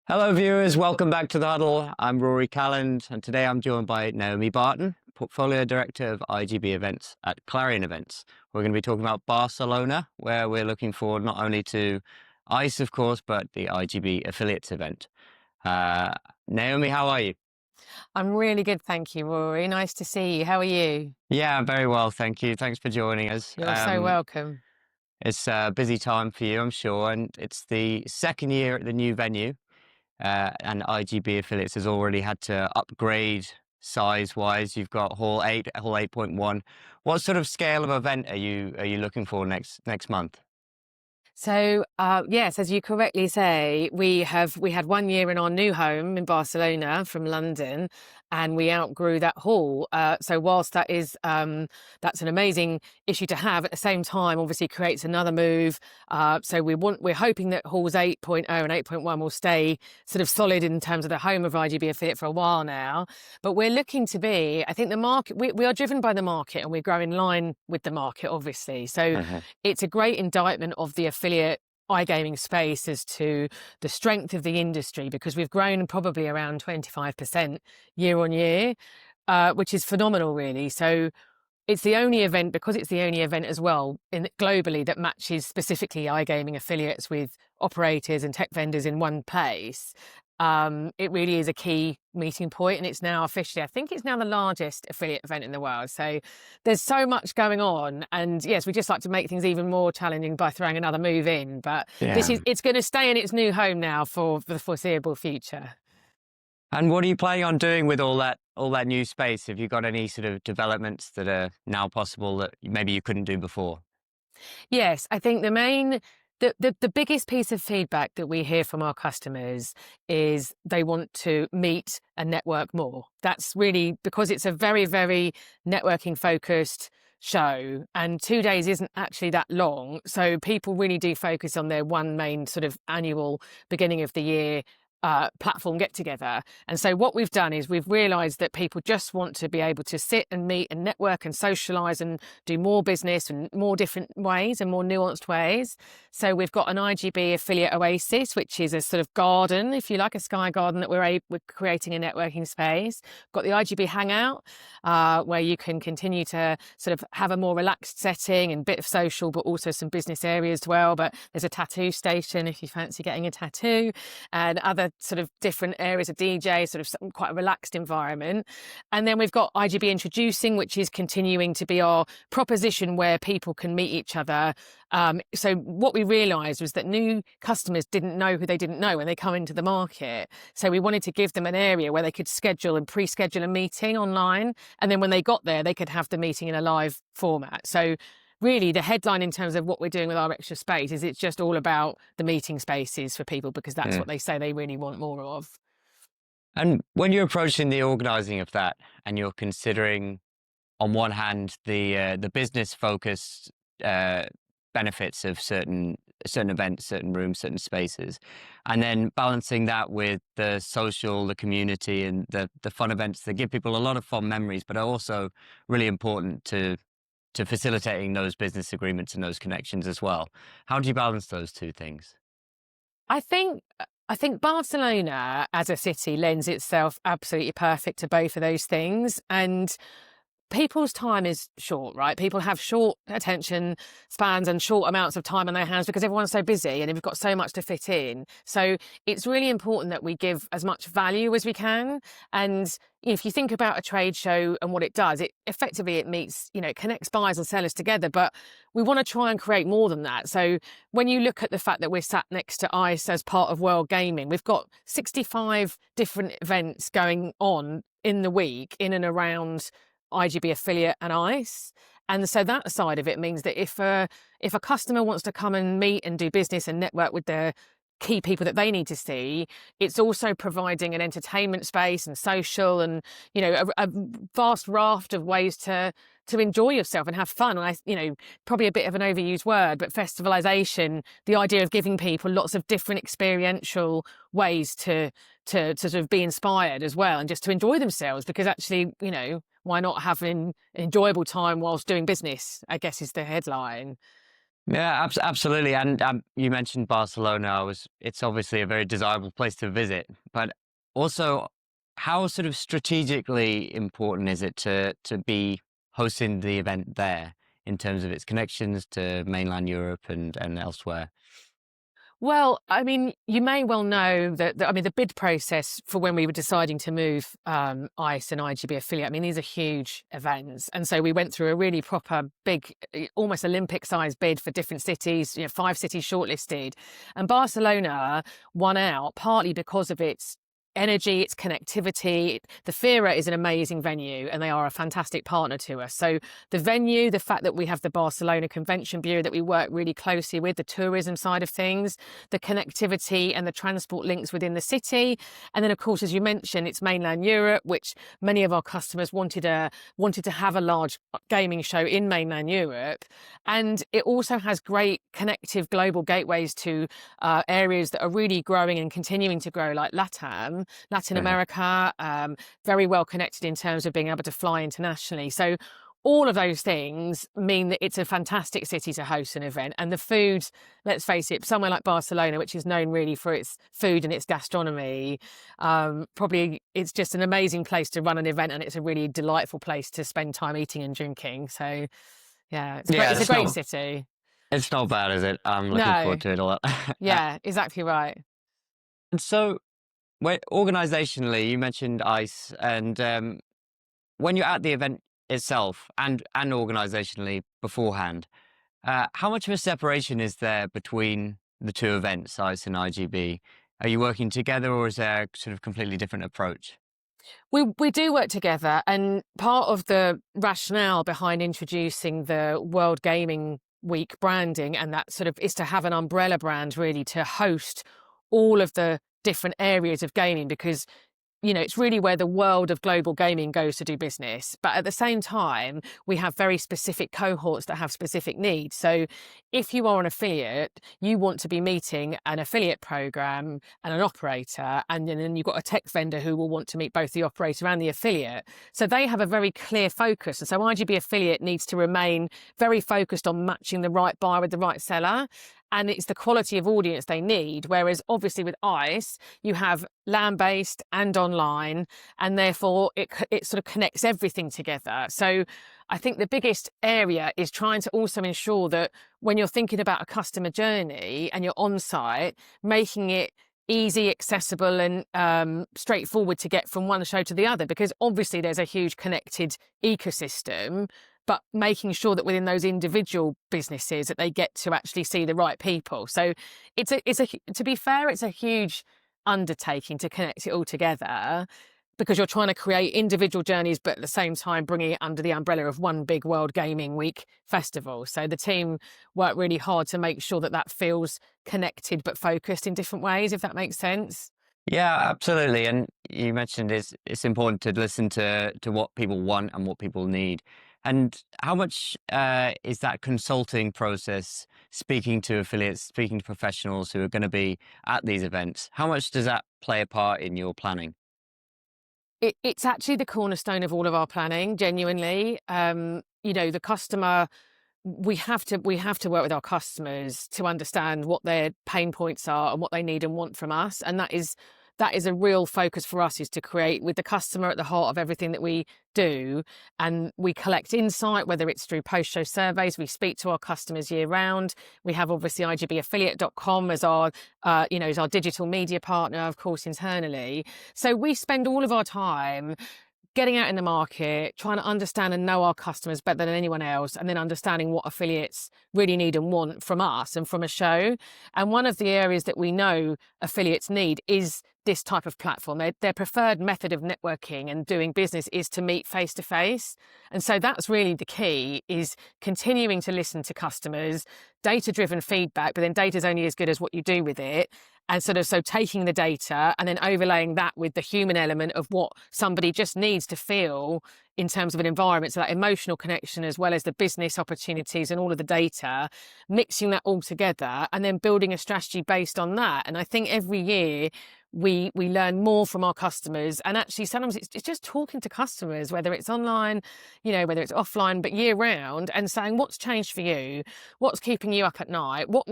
Hello viewers, welcome back to The Huddle. I'm Rory Calland and today I'm joined by Naomi Barton, Portfolio Director of IGB Events at Clarion Events. We're going to be talking about Barcelona, where we're looking forward not only to ICE of course, but the IGB Affiliates event. Naomi, how are you? I'm really good, thank you, Rory. Nice to see you. How are you? Yeah, I'm very well, thank you. Thanks for joining us. You're so welcome. It's a busy time for you, I'm sure, and it's the second year at the new venue. And IGB Affiliates has already had to upgrade size-wise. You've got Hall 8, Hall 8.1. What sort of scale of event are you looking for next month? So, yes, as you correctly say, we had 1 year in our new home in Barcelona from London, and we outgrew that hall. So whilst that is that's an amazing issue to have, at the same time, obviously creates another move. So we're hoping that halls 8.0 and 8.1 will stay sort of solid in terms of the home of IGB Affiliate for a while now. But we're looking to be, I think the market, we are driven by the market and we grow in line with the market, obviously. So it's a great indictment of the affiliate iGaming space as to the strength of the industry, because we've grown probably around 25% year on year, which is phenomenal, really. So it's the only event, because it's the only event as well globally that matches specifically iGaming affiliates with operators and tech vendors in one place. It really is a key meeting point, and it's now officially, I think it's now the largest affiliate event in the world. So there's so much going on, and yes, we just like to make things even more challenging by throwing another move in. But it's going to stay in its new home now for the foreseeable future. And what are you planning on doing with all that new space? Have you got any sort of developments that are now possible that maybe you couldn't do before? Yes, I think the biggest piece of feedback that we hear from our customers is they want to meet and network more. That's really because it's a very, very networking focused show, and 2 days isn't actually that long. So people really do focus on their one main sort of annual beginning of the year platform get together. And so what we've done is we've realized that people just want to be able to sit and meet and network and socialize and do more business in more different ways and more nuanced ways. So we've got an IGB affiliate oasis, which is a sort of garden, if you like, a sky garden that we're creating a networking space. We've got the IGB hangout, where you can continue to sort of have a more relaxed setting and bit of social, but also some business areas as well. But there's a tattoo station if you fancy getting a tattoo, and other sort of different areas of DJ, sort of quite a relaxed environment. And then we've got IGB Introducing, which is continuing to be our proposition where people can meet each other. So what we realised was that new customers didn't know who they didn't know when they come into the market. So we wanted to give them an area where they could schedule and pre-schedule a meeting online. And then when they got there, they could have the meeting in a live format. So really, the headline in terms of what we're doing with our extra space is it's just all about the meeting spaces for people, because that's what they say they really want more of. And when you're approaching the organising of that, and you're considering, on one hand, the business-focused benefits of certain events, certain rooms, certain spaces, and then balancing that with the social, the community, and the fun events that give people a lot of fond memories, but are also really important to facilitating those business agreements and those connections as well. How do you balance those two things? I think Barcelona as a city lends itself absolutely perfect to both of those things. And people's time is short, right? People have short attention spans and short amounts of time on their hands because everyone's so busy and they've got so much to fit in. So it's really important that we give as much value as we can. And if you think about a trade show and what it does, it effectively meets, it connects buyers and sellers together, but we want to try and create more than that. So when you look at the fact that we're sat next to ICE as part of World Gaming, we've got 65 different events going on in the week in and around IGB affiliate and ICE. And so that side of it means that if a customer wants to come and meet and do business and network with their key people that they need to see. It's also providing an entertainment space and social and, you know, a vast raft of ways to enjoy yourself and have fun. And you know, probably a bit of an overused word, but festivalization, the idea of giving people lots of different experiential ways to sort of be inspired as well and just to enjoy themselves, because actually, you know, why not have an enjoyable time whilst doing business, I guess is the headline. Yeah, absolutely. And you mentioned Barcelona. It's obviously a very desirable place to visit, but also, how sort of strategically important is it to be hosting the event there in terms of its connections to mainland Europe and elsewhere? Well, I mean, you may well know that, I mean, the bid process for when we were deciding to move ICE and IGB affiliate, I mean, these are huge events. And so we went through a really proper, big, almost Olympic-sized bid for different cities, you know, 5 cities shortlisted. And Barcelona won out partly because of its energy, its connectivity. The Fira is an amazing venue and they are a fantastic partner to us. So the venue, the fact that we have the Barcelona Convention Bureau that we work really closely with, the tourism side of things, the connectivity and the transport links within the city. And then, of course, as you mentioned, it's mainland Europe, which many of our customers wanted to have a large gaming show in mainland Europe. And it also has great connective global gateways to areas that are really growing and continuing to grow, like Latin America, very well connected in terms of being able to fly internationally. So all of those things mean that it's a fantastic city to host an event. And the food, let's face it, somewhere like Barcelona, which is known really for its food and its gastronomy, probably it's just an amazing place to run an event, and it's a really delightful place to spend time eating and drinking. So yeah, it's a great city. It's not bad, is it? I'm looking forward to it a lot. Yeah, exactly right. And so, organizationally, you mentioned ICE, and when you're at the event itself and organizationally beforehand, how much of a separation is there between the two events, ICE and IGB? Are you working together, or is there a sort of completely different approach? We do work together, and part of the rationale behind introducing the World Gaming Week branding and that sort of is to have an umbrella brand really to host all of the different areas of gaming, because you know, it's really where the world of global gaming goes to do business. But at the same time, we have very specific cohorts that have specific needs. So if you are an affiliate, you want to be meeting an affiliate program and an operator, and then you've got a tech vendor who will want to meet both the operator and the affiliate. So they have a very clear focus. And so IGB affiliate needs to remain very focused on matching the right buyer with the right seller. And it's the quality of audience they need. Whereas obviously with ICE, you have land-based and online, and therefore it sort of connects everything together. So I think the biggest area is trying to also ensure that when you're thinking about a customer journey and you're on site, making it easy, accessible and straightforward to get from one show to the other, because obviously there's a huge connected ecosystem, but making sure that within those individual businesses that they get to actually see the right people. So to be fair, it's a huge undertaking to connect it all together, because you're trying to create individual journeys, but at the same time bringing it under the umbrella of one big World Gaming Week festival. So the team work really hard to make sure that that feels connected but focused in different ways, if that makes sense. Yeah, absolutely. And you mentioned it's important to listen to what people want and what people need. And how much is that consulting process, speaking to affiliates, speaking to professionals who are going to be at these events, how much does that play a part in your planning? It's actually the cornerstone of all of our planning, genuinely. You know, the customer, we have to work with our customers to understand what their pain points are and what they need and want from us. And that is a real focus for us, is to create with the customer at the heart of everything that we do. And we collect insight, whether it's through post-show surveys. We speak to our customers year round. We have obviously IGBaffiliate.com as our, as our digital media partner, of course, internally. So we spend all of our time getting out in the market, trying to understand and know our customers better than anyone else, and then understanding what affiliates really need and want from us and from a show. And one of the areas that we know affiliates need is this type of platform. Their preferred method of networking and doing business is to meet face to face. And so that's really the key, is continuing to listen to customers, data-driven feedback, but then data is only as good as what you do with it. And sort of so taking the data and then overlaying that with the human element of what somebody just needs to feel in terms of an environment, so that emotional connection as well as the business opportunities and all of the data, mixing that all together and then building a strategy based on that. And I think every year we learn more from our customers, and actually sometimes it's just talking to customers, whether it's online, whether it's offline, but year round, and saying what's changed for you, what's keeping you up at night, what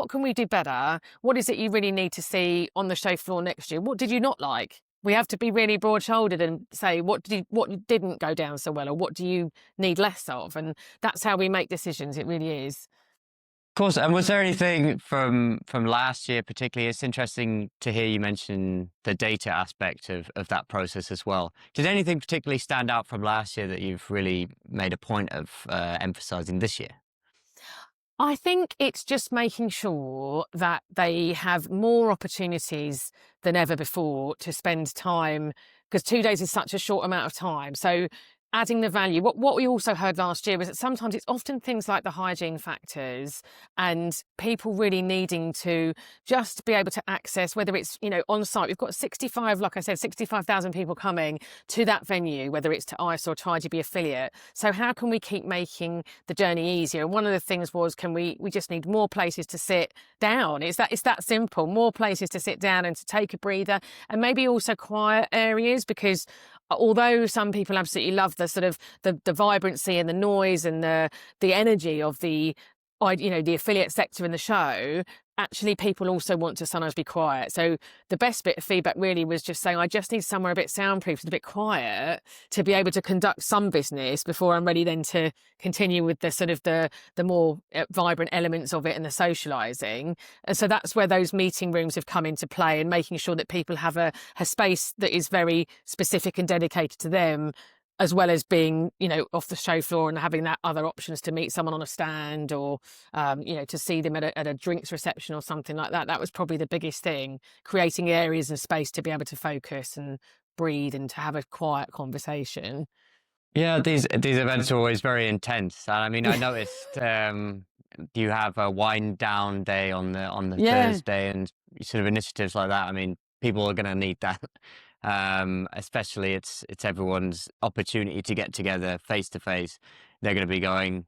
can we do better, what is it you really need to see on the show floor next year, what did you not like. We have to be really broad-shouldered and say what didn't go down so well, or what do you need less of, and that's how we make decisions. It really is. Of course. And was there anything from last year particularly? It's interesting to hear you mention the data aspect of that process as well. Did anything particularly stand out from last year that you've really made a point of emphasizing this year? I think it's just making sure that they have more opportunities than ever before to spend time, because 2 days is such a short amount of time. So adding the value. What we also heard last year was that sometimes it's often things like the hygiene factors and people really needing to just be able to access, whether it's, on site. We've got 65, like I said, 65,000 people coming to that venue, whether it's to ICE or to IGB affiliate. So how can we keep making the journey easier? And one of the things was, we just need more places to sit down. It's that simple, more places to sit down and to take a breather, and maybe also quiet areas, because although some people absolutely love the sort of the vibrancy and the noise and the energy of the affiliate sector in the show, actually people also want to sometimes be quiet. So the best bit of feedback really was just saying, I just need somewhere a bit soundproof and a bit quiet to be able to conduct some business before I'm ready then to continue with the sort of the more vibrant elements of it and the socialising. And so that's where those meeting rooms have come into play, and making sure that people have a space that is very specific and dedicated to them, as well as being, off the show floor and having that other options to meet someone on a stand, or, to see them at a drinks reception or something like that. That was probably the biggest thing, creating areas and space to be able to focus and breathe and to have a quiet conversation. Yeah, these events are always very intense. And I mean, I noticed you have a wind down day on the Yeah. Thursday, and sort of initiatives like that. I mean, people are going to need that. Especially it's everyone's opportunity to get together face to face. They're going to be going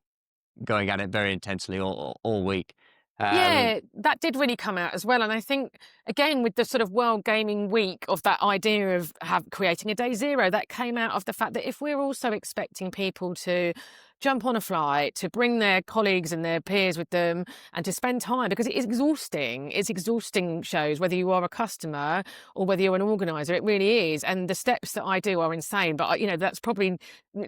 at it very intensely all week. Yeah, that did really come out as well. And I think, again, with the sort of World Gaming Week, of that idea of creating a day zero, that came out of the fact that if we're also expecting people to jump on a flight, to bring their colleagues and their peers with them, and to spend time, because it is exhausting. It's exhausting shows, whether you are a customer or whether you're an organizer. It really is. And the steps that I do are insane. But, that's probably,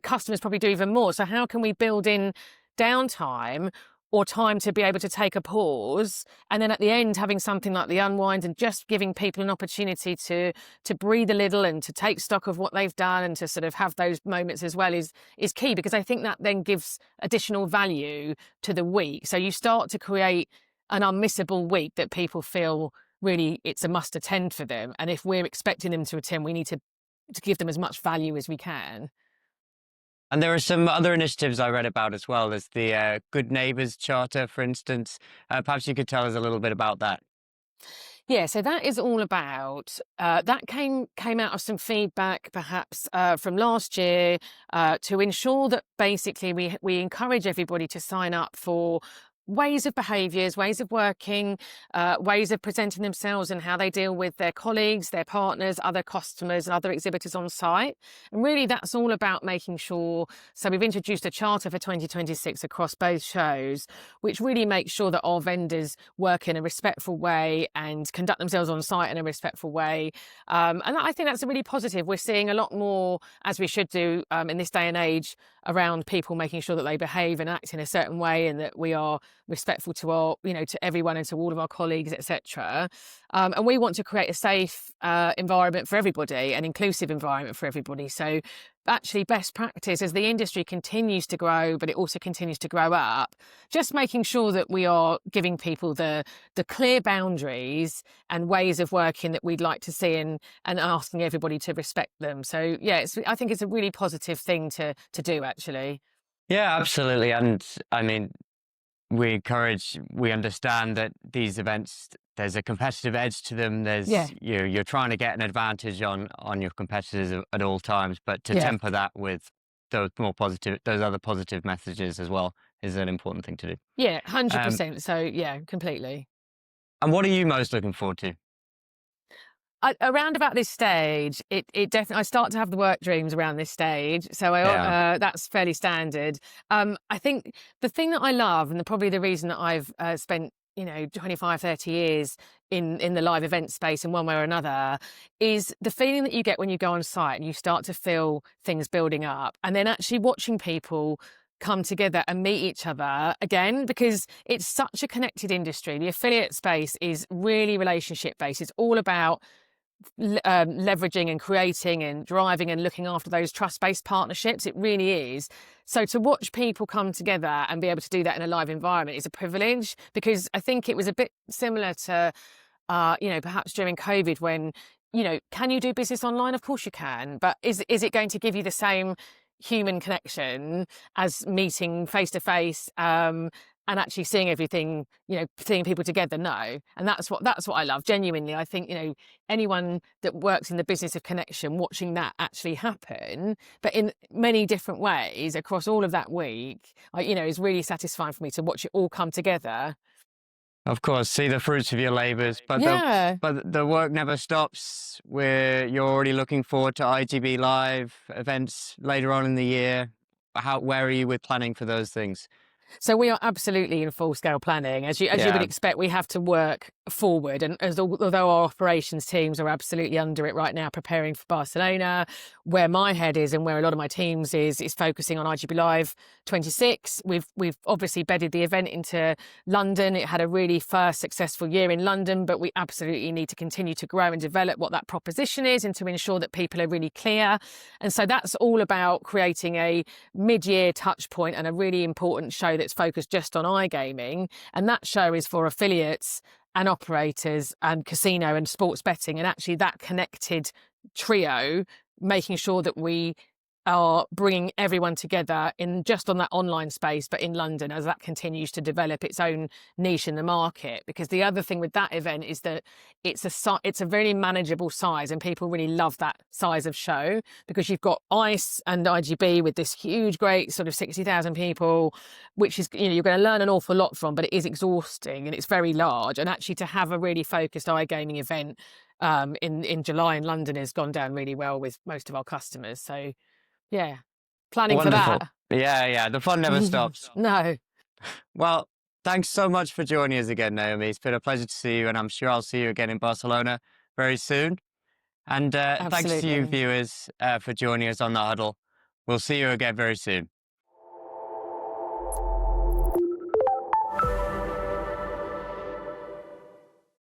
customers probably do even more. So how can we build in downtime or time to be able to take a pause, and then at the end having something like the unwind, and just giving people an opportunity to breathe a little and to take stock of what they've done, and to sort of have those moments as well is key, because I think that then gives additional value to the week. So you start to create an unmissable week that people feel really it's a must attend for them. And if we're expecting them to attend, we need to give them as much value as we can. And there are some other initiatives I read about as well. There's the Good Neighbours Charter, for instance. Perhaps you could tell us a little bit about that. Yeah, so that is all about that came out of some feedback, perhaps from last year, to ensure that basically we encourage everybody to sign up for ways of behaviours, ways of working, ways of presenting themselves, and how they deal with their colleagues, their partners, other customers and other exhibitors on site. And really that's all about making sure, so we've introduced a charter for 2026 across both shows, which really makes sure that our vendors work in a respectful way and conduct themselves on site in a respectful way. And I think that's a really positive. We're seeing a lot more, as we should do in this day and age, around people making sure that they behave and act in a certain way, and that we are respectful to our, to everyone and to all of our colleagues, etc. And we want to create a safe environment for everybody, an inclusive environment for everybody. So actually best practice, as the industry continues to grow, but it also continues to grow up, just making sure that we are giving people the clear boundaries and ways of working that we'd like to see, and asking everybody to respect them. So yeah, I think it's a really positive thing to do, actually. Yeah, absolutely. And I mean, we understand that these events, there's a competitive edge to them. Yeah, You're trying to get an advantage on your competitors at all times, but to yeah, temper that with those other positive messages as well is an important thing to do. yeah, Um, 100%. So yeah, completely. and what are you most looking forward to? Around about this stage, it definitely I start to have the work dreams around this stage, so Yeah, that's fairly standard. I think the thing that I love, and probably the reason that I've spent 25, 30 years in the live event space in one way or another, is the feeling that you get when you go on site and you start to feel things building up, and then actually watching people come together and meet each other again, because it's such a connected industry. The affiliate space is really relationship based. It's all about leveraging and creating and driving and looking after those trust-based partnerships. It really is. So to watch people come together and be able to do that in a live environment is a privilege, because I think it was a bit similar to, perhaps during COVID when, can you do business online? Of course you can, but is it going to give you the same human connection as meeting face to face? And actually seeing everything, seeing people together, no. And that's what I love. Genuinely, I think, anyone that works in the business of connection, watching that actually happen, but in many different ways across all of that week, is really satisfying for me to watch it all come together. of course, see the fruits of your labours, but Yeah. the work never stops. You're already looking forward to IGB Live events later on in the year. Where are you with planning for those things? So we are absolutely in full scale planning. As you would Yeah, expect, we have to work forward. And although our operations teams are absolutely under it right now, preparing for Barcelona, where my head is and where a lot of my teams is focusing on IGB Live 26. We've obviously bedded the event into London. It had a really first successful year in London, but we absolutely need to continue to grow and develop what that proposition is and to ensure that people are really clear. And so that's all about creating a mid-year touch point and a really important show that's focused just on iGaming. And that show is for affiliates and operators and casino and sports betting, and actually that connected trio, making sure that we are bringing everyone together in just on that online space, but in London, as that continues to develop its own niche in the market. Because the other thing with that event is that it's a very manageable size, and people really love that size of show, because you've got ICE and IGB with this huge, great sort of 60,000 people, which is, you're going to learn an awful lot from, but it is exhausting and it's very large. And actually to have a really focused iGaming event in July in London has gone down really well with most of our customers. So yeah, planning for wonderful. that. Yeah, the fun never stops. No, Well, thanks so much for joining us again, Naomi. It's been a pleasure to see you, and I'm sure I'll see you again in Barcelona very soon. And thanks to you, absolutely. viewers, for joining us on The Huddle. We'll see you again very soon.